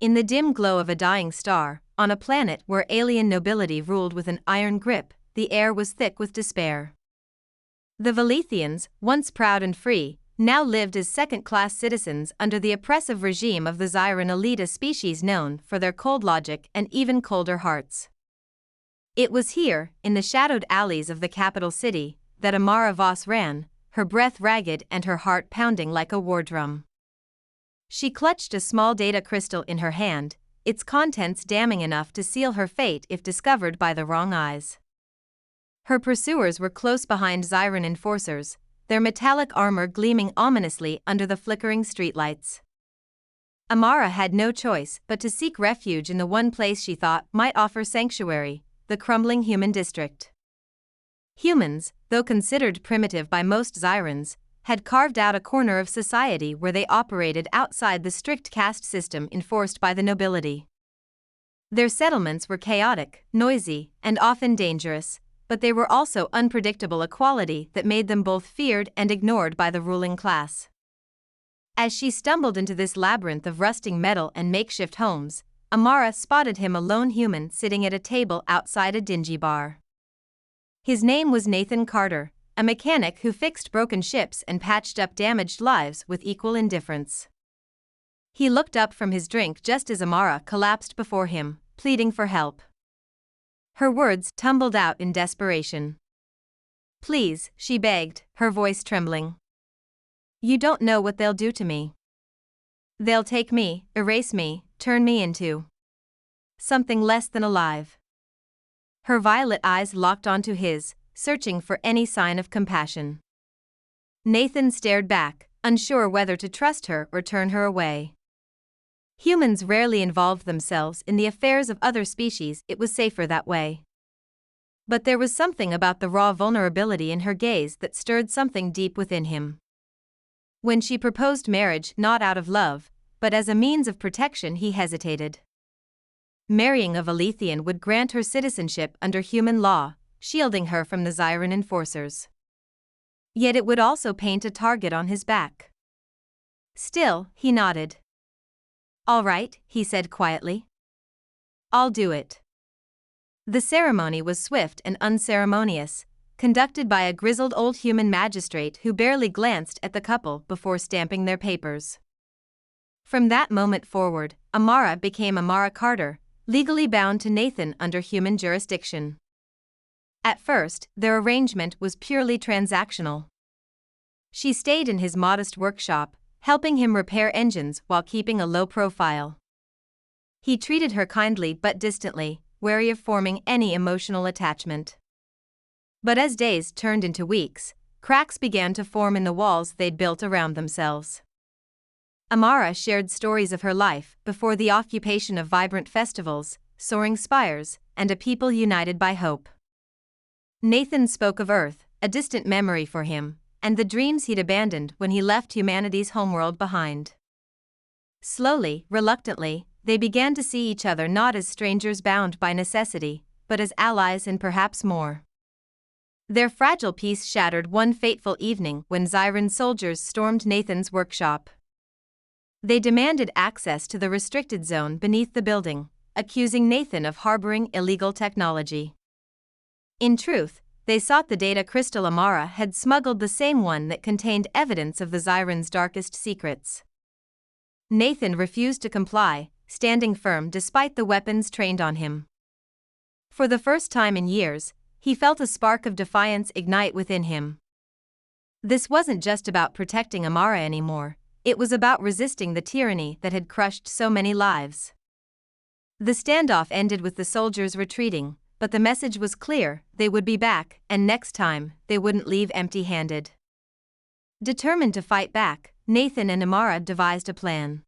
In the dim glow of a dying star, on a planet where alien nobility ruled with an iron grip, the air was thick with despair. The Valethians, once proud and free, now lived as second-class citizens under the oppressive regime of the Zyran elite, a species known for their cold logic and even colder hearts. It was here, in the shadowed alleys of the capital city, that Amara Voss ran, her breath ragged and her heart pounding like a war drum. She clutched a small data crystal in her hand, its contents damning enough to seal her fate if discovered by the wrong eyes. Her pursuers were close behind Zyran enforcers, their metallic armor gleaming ominously under the flickering streetlights. Amara had no choice but to seek refuge in the one place she thought might offer sanctuary, the crumbling human district. Humans, though considered primitive by most Zyrans, had carved out a corner of society where they operated outside the strict caste system enforced by the nobility. Their settlements were chaotic, noisy, and often dangerous, but they were also unpredictable, a quality that made them both feared and ignored by the ruling class. As she stumbled into this labyrinth of rusting metal and makeshift homes, Amara spotted him, a lone human sitting at a table outside a dingy bar. His name was Nathan Carter, a mechanic who fixed broken ships and patched up damaged lives with equal indifference. He looked up from his drink just as Amara collapsed before him, pleading for help. Her words tumbled out in desperation. "Please," she begged, her voice trembling. "You don't know what they'll do to me. They'll take me, erase me, turn me into something less than alive." Her violet eyes locked onto his, searching for any sign of compassion. Nathan stared back, unsure whether to trust her or turn her away. Humans rarely involved themselves in the affairs of other species, it was safer that way. But there was something about the raw vulnerability in her gaze that stirred something deep within him. When she proposed marriage not out of love, but as a means of protection, he hesitated. Marrying a Valethian would grant her citizenship under human law, shielding her from the Zyran enforcers. Yet it would also paint a target on his back. Still, he nodded. "All right," he said quietly. "I'll do it." The ceremony was swift and unceremonious, conducted by a grizzled old human magistrate who barely glanced at the couple before stamping their papers. From that moment forward, Amara became Amara Carter, legally bound to Nathan under human jurisdiction. At first, their arrangement was purely transactional. She stayed in his modest workshop, helping him repair engines while keeping a low profile. He treated her kindly but distantly, wary of forming any emotional attachment. But as days turned into weeks, cracks began to form in the walls they'd built around themselves. Amara shared stories of her life before the occupation of vibrant festivals, soaring spires, and a people united by hope. Nathan spoke of Earth, a distant memory for him, and the dreams he'd abandoned when he left humanity's homeworld behind. Slowly, reluctantly, they began to see each other not as strangers bound by necessity, but as allies and perhaps more. Their fragile peace shattered one fateful evening when Zyran soldiers stormed Nathan's workshop. They demanded access to the restricted zone beneath the building, accusing Nathan of harboring illegal technology. In truth, they sought the data crystal Amara had smuggled, the same one that contained evidence of the Zyran's darkest secrets. Nathan refused to comply, standing firm despite the weapons trained on him. For the first time in years, he felt a spark of defiance ignite within him. This wasn't just about protecting Amara anymore, it was about resisting the tyranny that had crushed so many lives. The standoff ended with the soldiers retreating, but the message was clear: they would be back, and next time, they wouldn't leave empty-handed. Determined to fight back, Nathan and Amara devised a plan.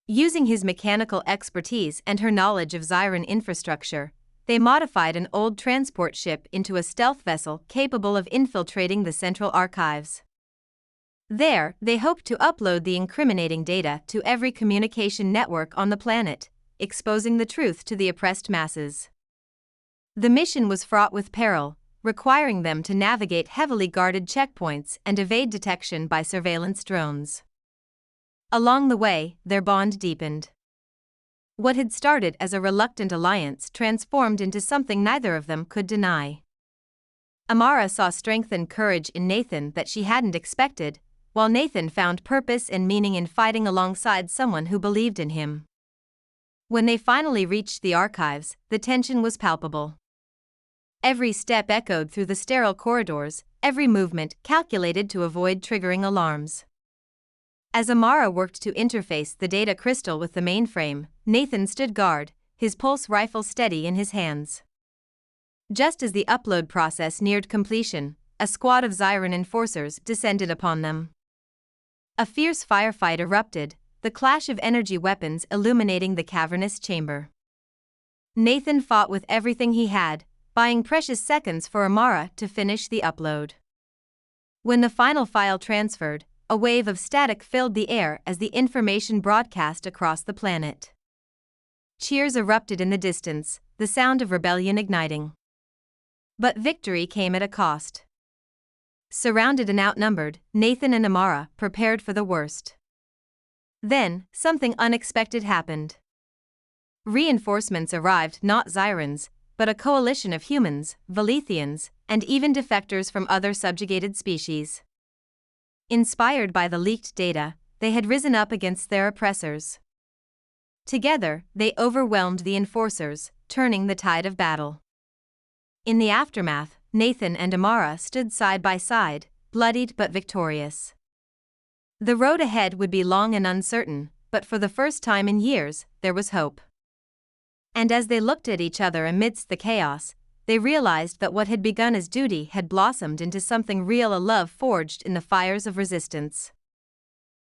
Using his mechanical expertise and her knowledge of Zyran infrastructure, they modified an old transport ship into a stealth vessel capable of infiltrating the central archives. There, they hoped to upload the incriminating data to every communication network on the planet, exposing the truth to the oppressed masses. The mission was fraught with peril, requiring them to navigate heavily guarded checkpoints and evade detection by surveillance drones. Along the way, their bond deepened. What had started as a reluctant alliance transformed into something neither of them could deny. Amara saw strength and courage in Nathan that she hadn't expected, while Nathan found purpose and meaning in fighting alongside someone who believed in him. When they finally reached the archives, the tension was palpable. Every step echoed through the sterile corridors, every movement calculated to avoid triggering alarms. As Amara worked to interface the data crystal with the mainframe, Nathan stood guard, his pulse rifle steady in his hands. Just as the upload process neared completion, a squad of Zyran enforcers descended upon them. A fierce firefight erupted, the clash of energy weapons illuminating the cavernous chamber. Nathan fought with everything he had, buying precious seconds for Amara to finish the upload. When the final file transferred, a wave of static filled the air as the information broadcast across the planet. Cheers erupted in the distance, the sound of rebellion igniting. But victory came at a cost. Surrounded and outnumbered, Nathan and Amara prepared for the worst. Then, something unexpected happened. Reinforcements arrived, not Zyrans, but a coalition of humans, Valethians, and even defectors from other subjugated species. Inspired by the leaked data, they had risen up against their oppressors. Together, they overwhelmed the enforcers, turning the tide of battle. In the aftermath, Nathan and Amara stood side by side, bloodied but victorious. The road ahead would be long and uncertain, but for the first time in years, there was hope. And as they looked at each other amidst the chaos, they realized that what had begun as duty had blossomed into something real, a love forged in the fires of resistance.